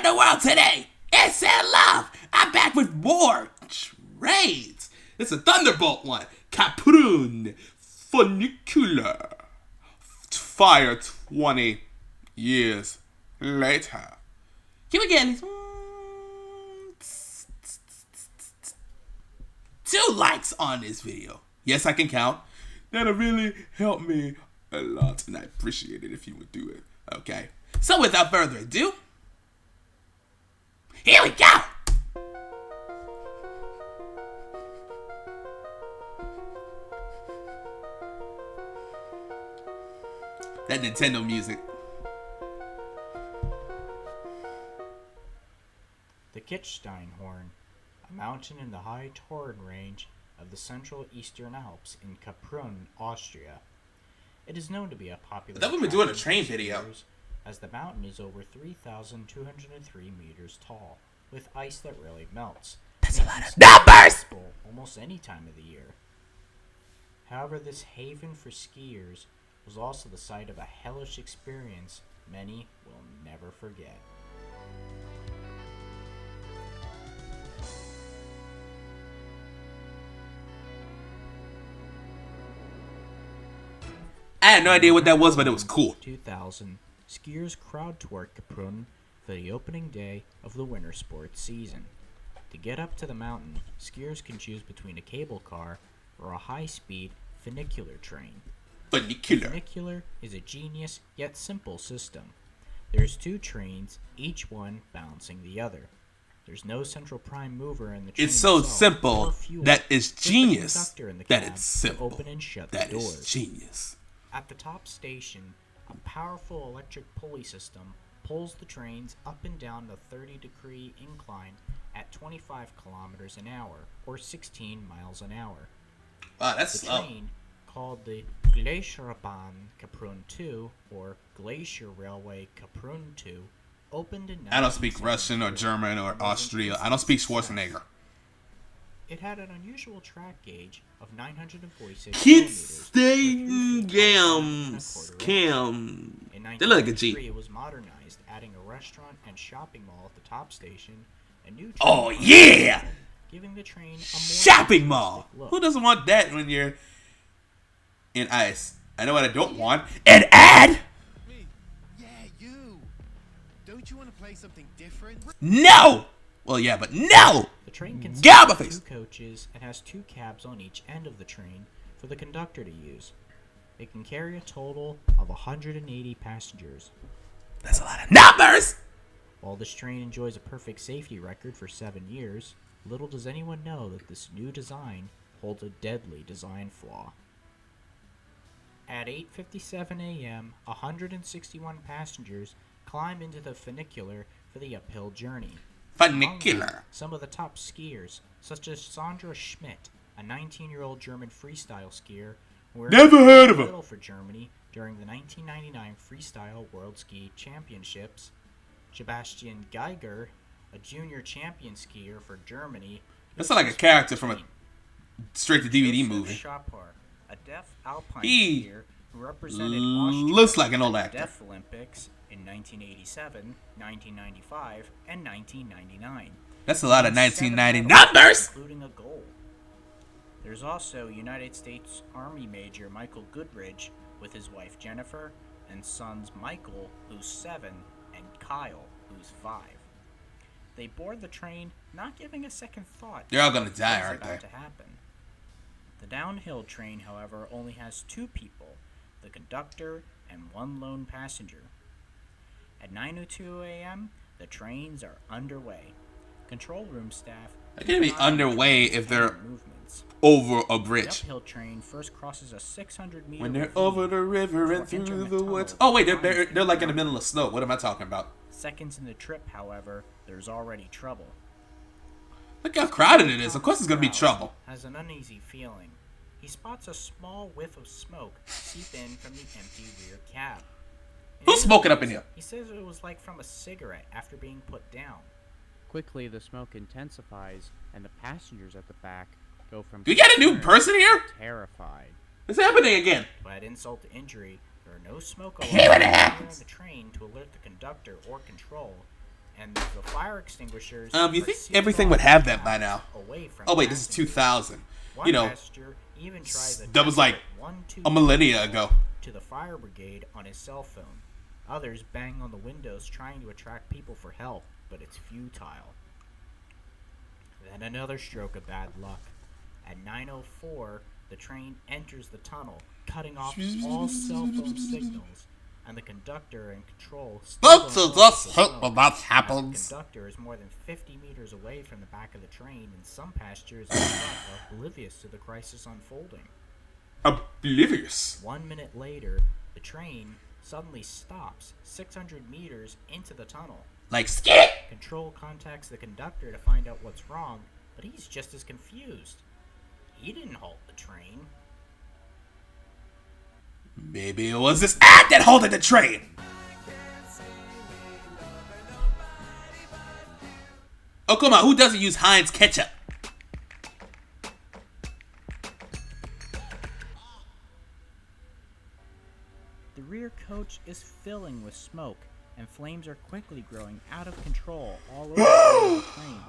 the world today? It's Love. I'm back with more trades. It's a Thunderbolt one. Kaprun Funicular. Fire 20 years later. Can we get 2 likes on this video? Yes, I can count. That'll really help me a lot, and I appreciate it if you would do it. Okay. So without further ado, here we go! That Nintendo music. The Kitzsteinhorn, a mountain in the high Tauern range of the central eastern Alps in Kaprun, Austria. It is known to be a popular. I thought we were doing a train video. As the mountain is over 3,203 meters tall, with ice that really melts. That's a lot of numbers! Almost any time of the year. However, this haven for skiers was also the site of a hellish experience many will never forget. I had no idea what that was, but it was cool. 2000, skiers crowd toured Kaprun for the opening day of the winter sports season. To get up to the mountain, skiers can choose between a cable car or a high-speed funicular train. Funicular is a genius yet simple system. There's 2 trains, each one balancing the other. There's no central prime mover in the train. It's so itself, simple that it's genius. That it's simple. Open and shut that the doors. is genius. At the top station, a powerful electric pulley system pulls the trains up and down the 30-degree incline at 25 kilometers an hour, or 16 miles an hour. Wow, that's the slow. train, called the Gletscherbahn Kaprun 2, or Glacier Railway Kaprun 2, opened in. I don't speak Russian or German or Austrian. I don't speak Schwarzenegger. It had an unusual track gauge of 946 Kids kilometers. Cam. In They look like a 1993, Jeep. it was modernized, adding a restaurant and shopping mall at the top station, a new Oh, train yeah! giving the train a more Shopping mall. look. Who doesn't want that when you're in ice? I know what I don't want. An ad? Me? Yeah, you. Don't you want to play something different? No! Well, yeah, but no! The train Get consists out of of my face. 2 coaches and has 2 cabs on each end of the train for the conductor to use. It can carry a total of 180 passengers. That's a lot of numbers! While this train enjoys a perfect safety record for 7 years, little does anyone know that this new design holds a deadly design flaw. At 8:57 a.m., 161 passengers climb into the funicular for the uphill journey. Funicular. Some of the top skiers, such as Sandra Schmidt, a 19-year-old German freestyle skier, who Never heard of him. medal for Germany during the 1999 Freestyle World Ski Championships. Sebastian Geiger, a junior champion skier for Germany. That's not like a character from a straight-to-DVD Josef movie. Schapar, a deaf alpine He skier who represented Austria looks like an old at actor. the Deaf Olympics in 1987, 1995, and 1999. That's a lot of 7 1990 medals, numbers! including a gold. There's also United States Army Major Michael Goodridge with his wife Jennifer and sons Michael, who's 7, and Kyle, who's 5. They board the train, not giving a second thought. They're all gonna die, what's aren't about they? to happen. The downhill train, however, only has 2 people, the conductor and 1 lone passenger. At 9:02 a.m., the trains are underway. Control room staff. They're gonna be underway if they're movements. over a The bridge. uphill train first crosses a 600-meter When they're ravine over the river and before through entering the a woods. tunnel Oh wait, that they're winds like in the through middle of snow. What am I talking about? Seconds in the trip, however, there's already trouble. Look how crowded it is. Of course, there's gonna be trouble. Has an uneasy feeling. He spots a small whiff of smoke seep in from the empty rear cab. Who's smoking up in here? He says it was like from a cigarette after being put down. Quickly, the smoke intensifies, and the passengers at the back go from Do we got a new person here? terrified. It's happening again. To add insult to injury, there are no smoke Hey, what alarms happens? on the train to alert the conductor or control, and the fire extinguishers. You think everything would have that by now? Away from Oh wait, this is 2000. One You know, passenger even tried the that was like a millennia ago. to the fire brigade on his cell phone. Others bang on the windows trying to attract people for help, but it's futile. Then another stroke of bad luck. At 9:04, the train enters the tunnel, cutting off all cell phone signals, and the conductor and control still Folks, don't I know just it's the hate when smoke. that The happens. conductor is more than 50 meters away from the back of the train, and some passengers in front are oblivious to the crisis unfolding. Oblivious. 1 minute later, the train suddenly stops 600 meters into the tunnel. Like skit. Control contacts the conductor to find out what's wrong, but he's just as confused. He didn't halt the train. Maybe it was this ad that halted the train. Oh come on, who doesn't use Heinz ketchup? The rear coach is filling with smoke, and flames are quickly growing out of control all over the train.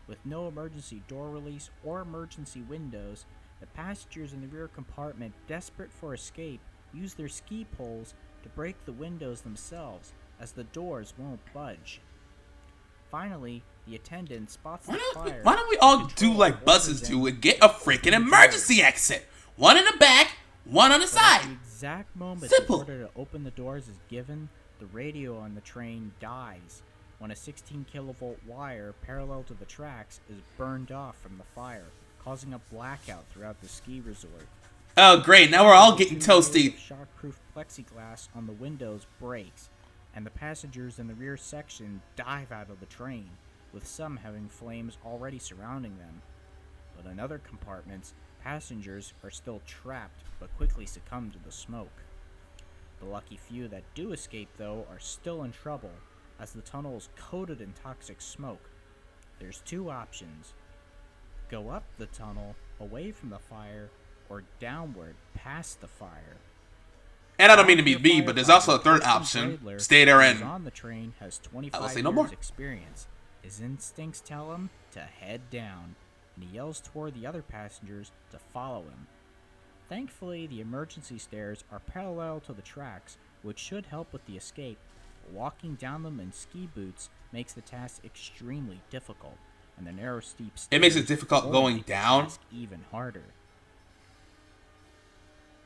With no emergency door release or emergency windows, the passengers in the rear compartment, desperate for escape, use their ski poles to break the windows themselves, as the doors won't budge. Finally, the attendant spots the fire. Why don't we all do Control like buses orders do them and get a freaking emergency exit? One in the back, one on the But at the side. exact moment Simple. the order to open the doors is given, the radio on the train dies when a 16 kilovolt wire parallel to the tracks is burned off from the fire, causing a blackout throughout the ski resort. Oh great, now we're all getting The 2 layers toasty. of shockproof plexiglass on the windows breaks, and the passengers in the rear section dive out of the train, with some having flames already surrounding them. But in other compartments, passengers are still trapped but quickly succumb to the smoke. The lucky few that do escape, though, are still in trouble, as the tunnel is coated in toxic smoke. There's 2 options: go up the tunnel, away from the fire, or downward, past the fire. And I don't mean to be Volunteer me, but there's also a firefighter third Kaprun option. Funicular, Stay there who's and on the train, has I will 25 say no years more. experience. His instincts tell him to head down, and he yells toward the other passengers to follow him. Thankfully, the emergency stairs are parallel to the tracks, which should help with the escape. Walking down them in ski boots makes the task extremely difficult, and the narrow, steep stairs It makes it difficult only going make the down? task even harder.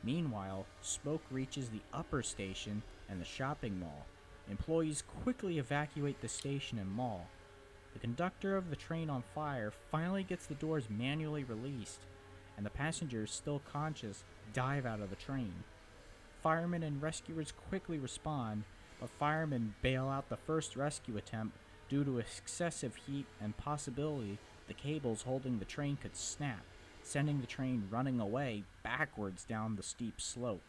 Meanwhile, smoke reaches the upper station and the shopping mall. Employees quickly evacuate the station and mall. The conductor of the train on fire finally gets the doors manually released, and the passengers, still conscious, dive out of the train. Firemen and rescuers quickly respond, but firemen bail out the first rescue attempt due to excessive heat and possibility the cables holding the train could snap, sending the train running away backwards down the steep slope.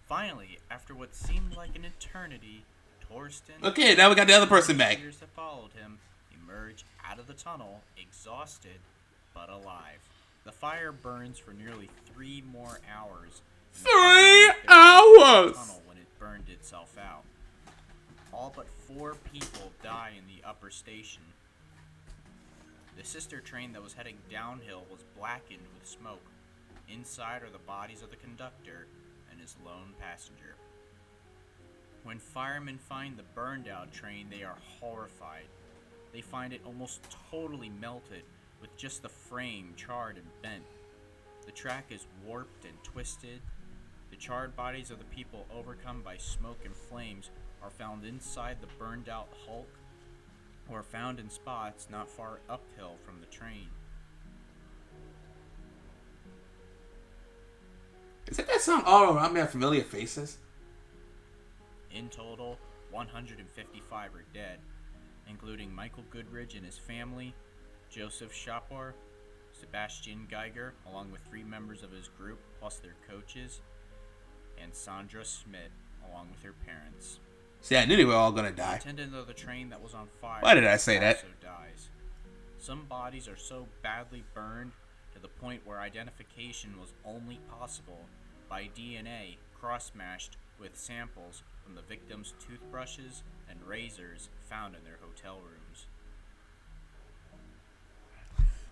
Finally, after what seemed like an eternity, Torsten Okay, now we got the other person and back. the that followed him emerge out of the tunnel, exhausted but alive. The fire burns for nearly 3 more hours. and 3 finally there was hours! a tunnel when it burned itself out. All but 4 people die in the upper station. The sister train that was heading downhill was blackened with smoke. Inside are the bodies of the conductor and his lone passenger. When firemen find the burned out train, they are horrified. They find it almost totally melted, with just the frame charred and bent. The track is warped and twisted. The charred bodies of the people overcome by smoke and flames are found inside the burned out hulk, or found in spots not far uphill from the train. Isn't that song all around me are familiar faces? In total, 155 are dead, including Michael Goodridge and his family, Joseph Shapor, Sebastian Geiger, along with 3 members of his group, plus their coaches, and Sandra Schmidt, along with her parents. See, I knew they were all gonna The die. attendant of the train that was on fire Why did I say that? also dies. Some bodies are so badly burned to the point where identification was only possible by DNA cross-matched with samples from the victims' toothbrushes and razors found in their hotel rooms.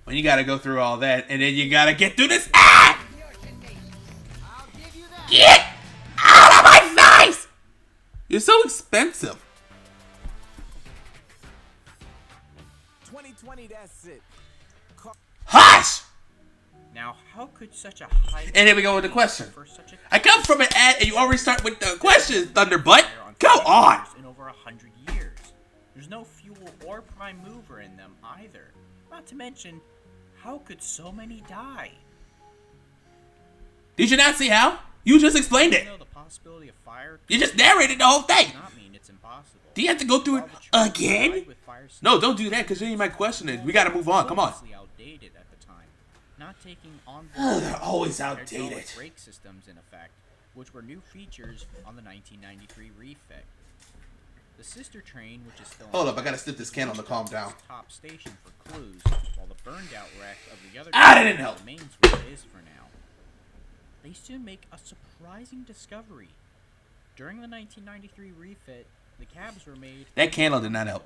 When you gotta go through all that, and then you gotta get through this. Ah! Get out of my face! You're so expensive. 2020, that's it. Hush! Now, how could such a high... And here we go with the question. For such a I come from an ad, and you already start with the question, Thunderbutt. Go on! In over 100 years. There's no fuel or prime mover in them either. Not to mention, how could so many die? Did you not see how? You just explained it. You know, the possibility of fire You just narrated the whole thing. does not mean it's impossible. Do you have to go through it While the trees again? died with fire No, don't do that, because then you might question it. We gotta move on. Come on. hopelessly outdated at the time, not taking on They're always hydraulic outdated. brake systems in effect, which were new features on the 1993 refit. The sister train, which is still Hold up, I gotta snip this candle to calm down. top station for clues, while the burned out wreck of the other Ah, that didn't help. remains where it is for now. They soon make a surprising discovery. During the 1993 refit, the cabs were made. That candle did not help.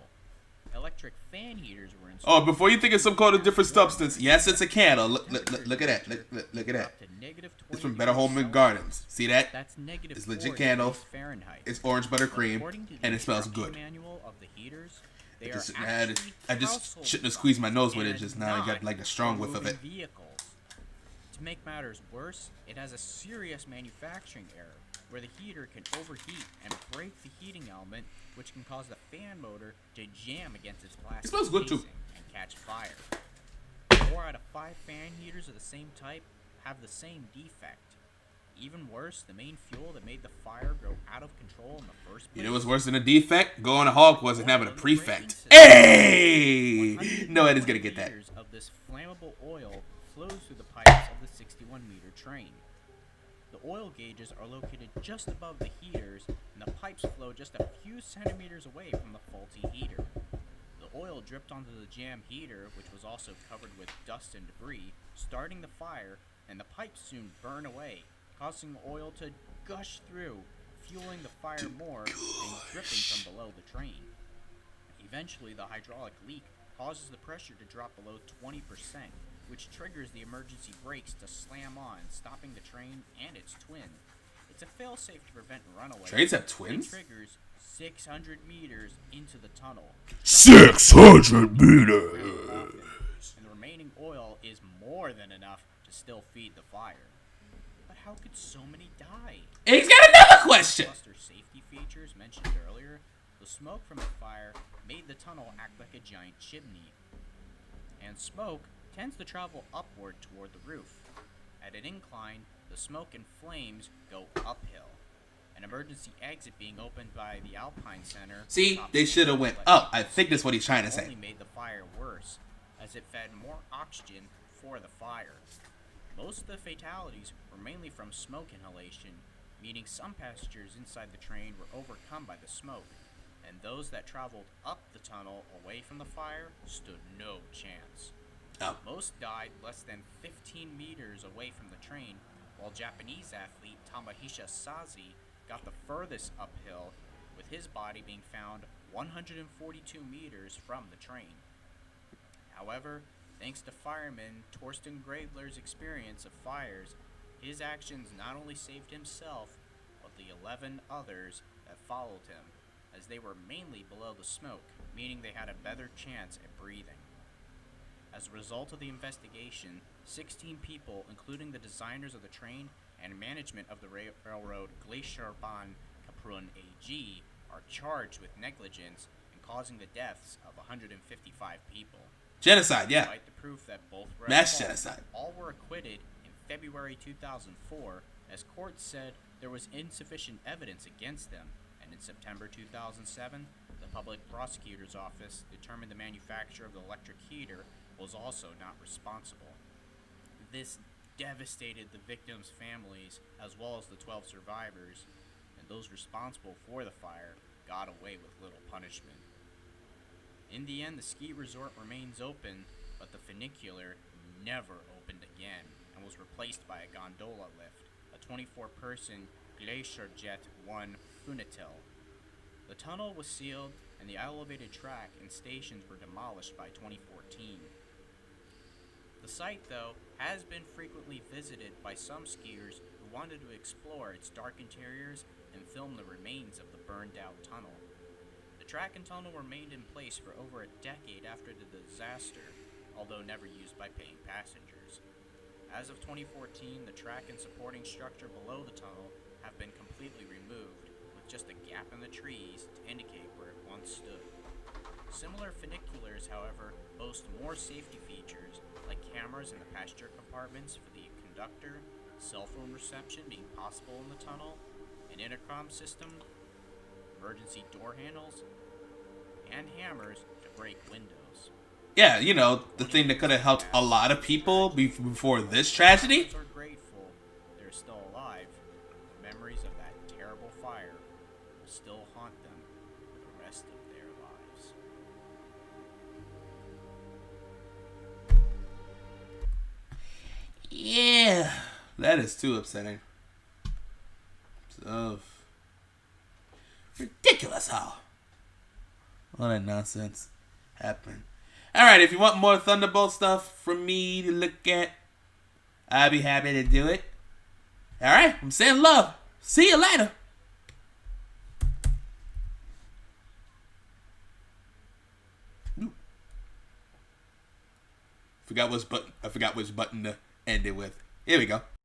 Electric fan heaters were installed. Oh, before you think it's some kind of different substance, yes, it's a candle. Look at that. Look at that. Up to negative 20 It's from Better Home and Gardens. See that? That's negative It's legit 40 candle. degrees Fahrenheit. It's orange buttercream, According to the and it smells instruction good. Manual of the heaters, they I just shouldn't have squeezed my nose with it. Just now I got like a strong whiff of it. Vehicles. To make matters worse, it has a serious manufacturing error where the heater can overheat and break the heating element, which can cause the fan motor to jam against its plastic It smells good, too. casing and catch fire. 4 out of 5 fan heaters of the same type have the same defect. Even worse, the main fuel that made the fire grow out of control in the first place. You know what's worse than a defect? Going to Hawk wasn't having a prefect. Hey! No, Ed is gonna get that. Liters of this flammable oil flows through the pipes of the 61-meter train. The oil gauges are located just above the heaters, and the pipes flow just a few centimeters away from the faulty heater. The oil dripped onto the jam heater, which was also covered with dust and debris, starting the fire, and the pipes soon burn away, causing the oil to gush through, fueling the fire more and dripping from below the train. Eventually, the hydraulic leak causes the pressure to drop below 20%, which triggers the emergency brakes to slam on, stopping the train and its twin. It's a failsafe to prevent runaway. Trains have It twins? triggers 600 meters into the tunnel. 600 meters. And the remaining oil is more than enough to still feed the fire. But how could so many die? He's got another question. Cluster safety features mentioned earlier, the smoke from the fire made the tunnel act like a giant chimney. And smoke tends to travel upward toward the roof. At an incline, the smoke and flames go uphill. An emergency exit being opened by the Alpine Center. See, they should have went up. I think that's what he's trying to say. Only made the fire worse, as it fed more oxygen for the fire. Most of the fatalities were mainly from smoke inhalation, meaning some passengers inside the train were overcome by the smoke, and those that traveled up the tunnel away from the fire stood no chance. Oh. Most died less than 15 meters away from the train, while Japanese athlete Tamahisha Sazi got the furthest uphill, with his body being found 142 meters from the train. However, thanks to fireman Torsten Greidler's experience of fires, his actions not only saved himself, but the 11 others that followed him, as they were mainly below the smoke, meaning they had a better chance at breathing. As a result of the investigation, 16 people, including the designers of the train and management of the railroad Glacierbahn Kaprun AG, are charged with negligence in causing the deaths of 155 people. Genocide, yeah. Despite the proof that both were at Mass fault, genocide. all were acquitted in February 2004, as courts said there was insufficient evidence against them, and in September 2007, the public prosecutor's office determined the manufacturer of the electric heater was also not responsible. This devastated the victims' families as well as the 12 survivors, and those responsible for the fire got away with little punishment. In the end, the ski resort remains open, but the funicular never opened again and was replaced by a gondola lift, a 24-person Glacierjet 1 Funicular. The tunnel was sealed, and the elevated track and stations were demolished by 2014. The site, though, has been frequently visited by some skiers who wanted to explore its dark interiors and film the remains of the burned-out tunnel. The track and tunnel remained in place for over a decade after the disaster, although never used by paying passengers. As of 2014, the track and supporting structure below the tunnel have been completely removed, with just a gap in the trees to indicate where it once stood. Similar funiculars, however, boast more safety features, like cameras in the passenger compartments for the conductor, cell phone reception being possible in the tunnel, an intercom system, emergency door handles, and hammers to break windows. Yeah, you know, the thing that could have helped a lot of people before this tragedy. Are grateful they're still alive. Memories of that terrible fire will still haunt them for the rest of their lives. Yeah, that is too upsetting. So ridiculous how all that nonsense happened. Alright, if you want more Thunderbolt stuff from me to look at, I'll be happy to do it. Alright, I'm saying love. See you later. I forgot which button to end it with. Here we go.